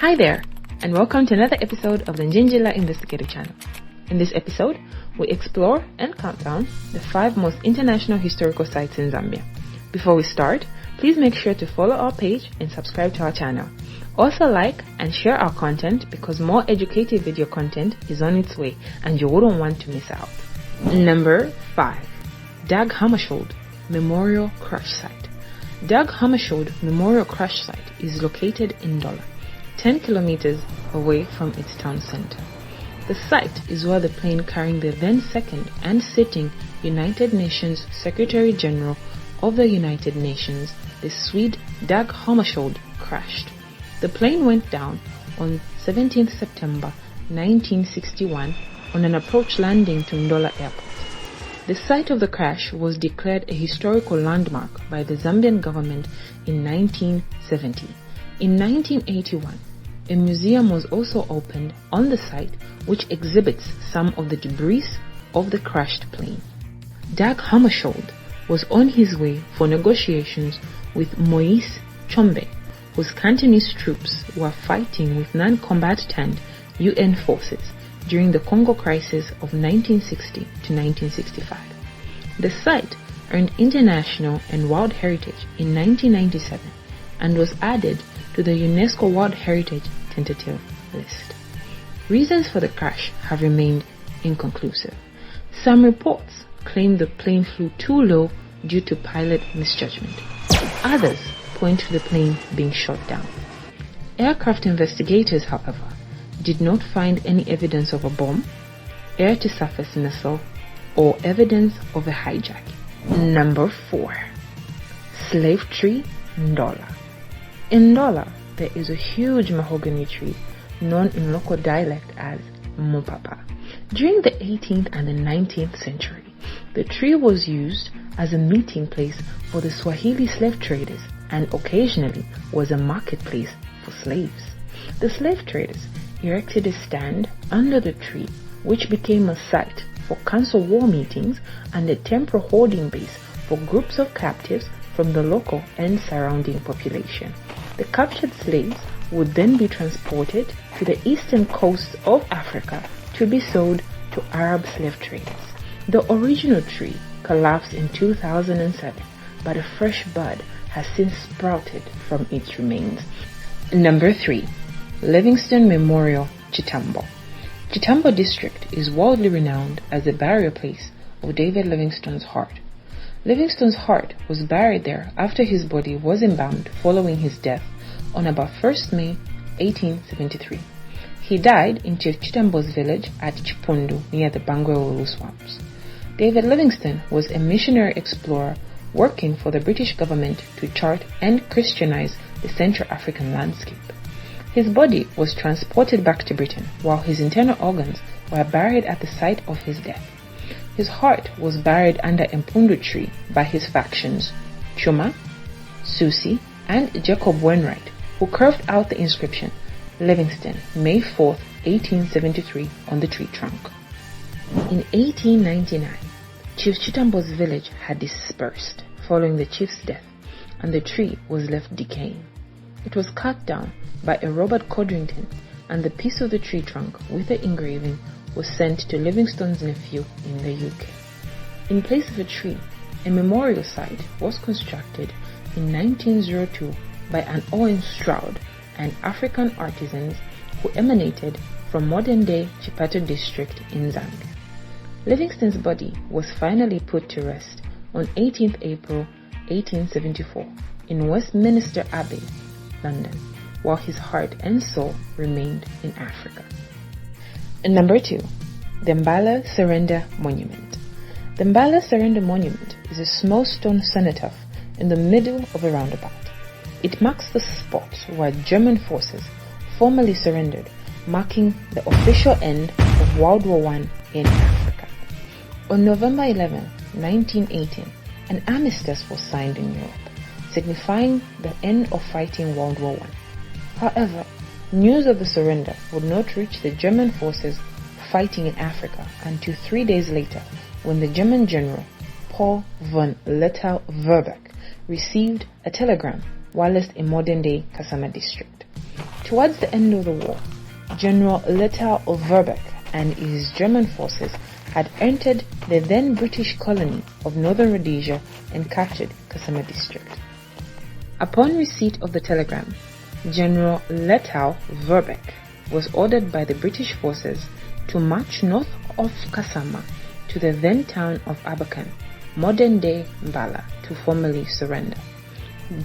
Hi there, and welcome to another episode of the Njinjila Investigative Channel. In this episode, we explore and count down the 5 most international historical sites in Zambia. Before we start, please make sure to follow our page and subscribe to our channel. Also like and share our content because more educative video content is on its way and you wouldn't want to miss out. Number 5. Dag Hammarskjold Memorial Crush Site. Dag Hammarskjold Memorial Crush Site is located in Ndola, 10 kilometers away from its town center. The site is where the plane carrying the then second and sitting United Nations Secretary General of the United Nations, the Swede Dag Hammarskjold, crashed. The plane went down on 17th September 1961 on an approach landing to Ndola Airport. The site of the crash was declared a historical landmark by the Zambian government in 1970. In 1981, a museum was also opened on the site which exhibits some of the debris of the crashed plane. Dag Hammarskjold was on his way for negotiations with Moise Tshombe, whose Cantonese troops were fighting with non-combatant UN forces during the Congo crisis of 1960 to 1965. The site earned international and world heritage in 1997 and was added to the UNESCO World Heritage tentative list. Reasons for the crash have remained inconclusive. Some reports claim the plane flew too low due to pilot misjudgment. Others point to the plane being shot down. Aircraft investigators, however, did not find any evidence of a bomb, air-to-surface missile, or evidence of a hijacking. Number 4. Slave Tree, Ndola. In Ndola, there is a huge mahogany tree known in local dialect as Mupapa. During the 18th and the 19th century, the tree was used as a meeting place for the Swahili slave traders and occasionally was a marketplace for slaves. The slave traders erected a stand under the tree which became a site for council war meetings and a temporary holding base for groups of captives from the local and surrounding population. The captured slaves would then be transported to the eastern coast of Africa to be sold to Arab slave traders. The original tree collapsed in 2007, but a fresh bud has since sprouted from its remains. Number 3. Livingstone Memorial, Chitambo. Chitambo District is worldly renowned as the burial place of David Livingstone's heart. Livingstone's heart was buried there after his body was embalmed following his death on about 1st May 1873. He died in Chief Chitambo's village at Chipundu near the Bangweulu swamps. David Livingstone was a missionary explorer working for the British government to chart and Christianize the Central African landscape. His body was transported back to Britain while his internal organs were buried at the site of his death. His heart was buried under a mpundu tree by his factions Chuma, Susi, and Jacob Wainwright, who carved out the inscription Livingstone, May 4, 1873 on the tree trunk. In 1899, Chief Chitambo's village had dispersed following the chief's death, and the tree was left decaying. It was cut down by a Robert Codrington, and the piece of the tree trunk with the engraving was sent to Livingstone's nephew in the UK. In place of a tree, a memorial site was constructed in 1902 by an Owen Stroud and African artisans who emanated from modern-day Chitambo District in Zambia. Livingstone's body was finally put to rest on 18th April 1874 in Westminster Abbey, London, while his heart and soul remained in Africa. And number 2, the Mbala Surrender Monument. The Mbala Surrender Monument is a small stone cenotaph in the middle of a roundabout. It marks the spot where German forces formally surrendered, marking the official end of World War I in Africa. On November 11, 1918, an armistice was signed in Europe, signifying the end of fighting World War I. However, news of the surrender would not reach the German forces fighting in Africa until 3 days later, when the German general Paul von Lettow-Vorbeck received a telegram whilst in modern-day Kasama district. Towards the end of the war, General Lettow-Vorbeck and his German forces had entered the then British colony of Northern Rhodesia and captured Chitambo District. Upon receipt of the telegram, General Lettow-Vorbeck was ordered by the British forces to march north of Kasama to the then town of Abakan, modern-day Mbala, to formally surrender.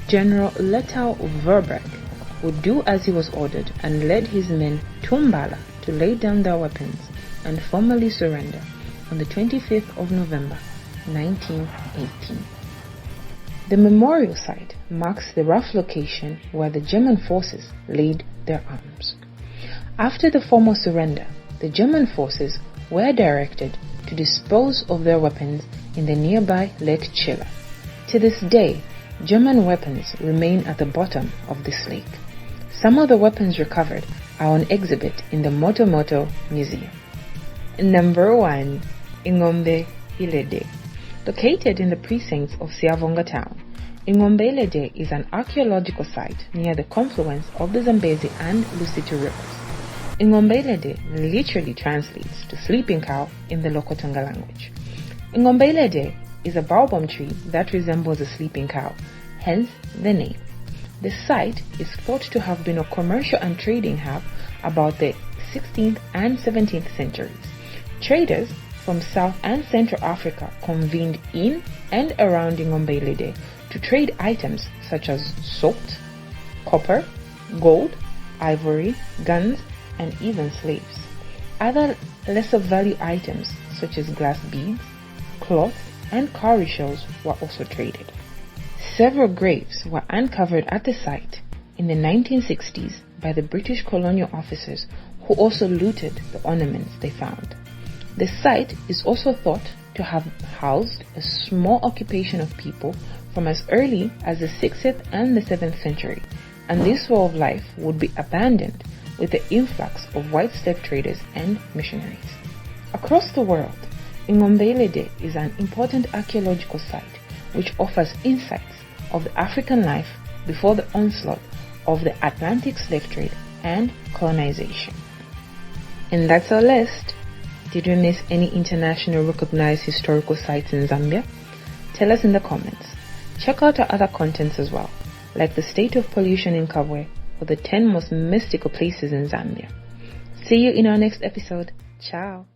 General Lettow-Vorbeck would do as he was ordered and led his men to Mbala to lay down their weapons and formally surrender on the 25th of November 1918. The memorial site marks the rough location where the German forces laid their arms. After the formal surrender, the German forces were directed to dispose of their weapons in the nearby Lake Chila. To this day, German weapons remain at the bottom of this lake. Some of the weapons recovered are on exhibit in the Moto Moto Museum. Number 1. Ngómbe ilede. Located in the precincts of Siavonga town, Ngómbe ilede is an archaeological site near the confluence of the Zambezi and Lusithu rivers. Ngómbe ilede literally translates to sleeping cow in the local Tonga language. Ngómbe ilede is a baobab tree that resembles a sleeping cow, hence the name. The site is thought to have been a commercial and trading hub about the 16th and 17th centuries. Traders from South and Central Africa convened in and around Ngómbe ilede to trade items such as salt, copper, gold, ivory, guns, and even slaves. Other lesser value items such as glass beads, cloth, and cowrie shells were also traded. Several graves were uncovered at the site in the 1960s by the British colonial officers who also looted the ornaments they found. The site is also thought to have housed a small occupation of people from as early as the 6th and the 7th century, and this way of life would be abandoned with the influx of white slave traders and missionaries. Across the world, Ngómbe ilede is an important archaeological site which offers insights of the African life before the onslaught of the Atlantic slave trade and colonization. And that's our list. Did we miss any international recognized historical sites in Zambia? Tell us in the comments. Check out our other contents as well, like the state of pollution in Kabwe or the 10 most mystical places in Zambia. See you in our next episode. Ciao.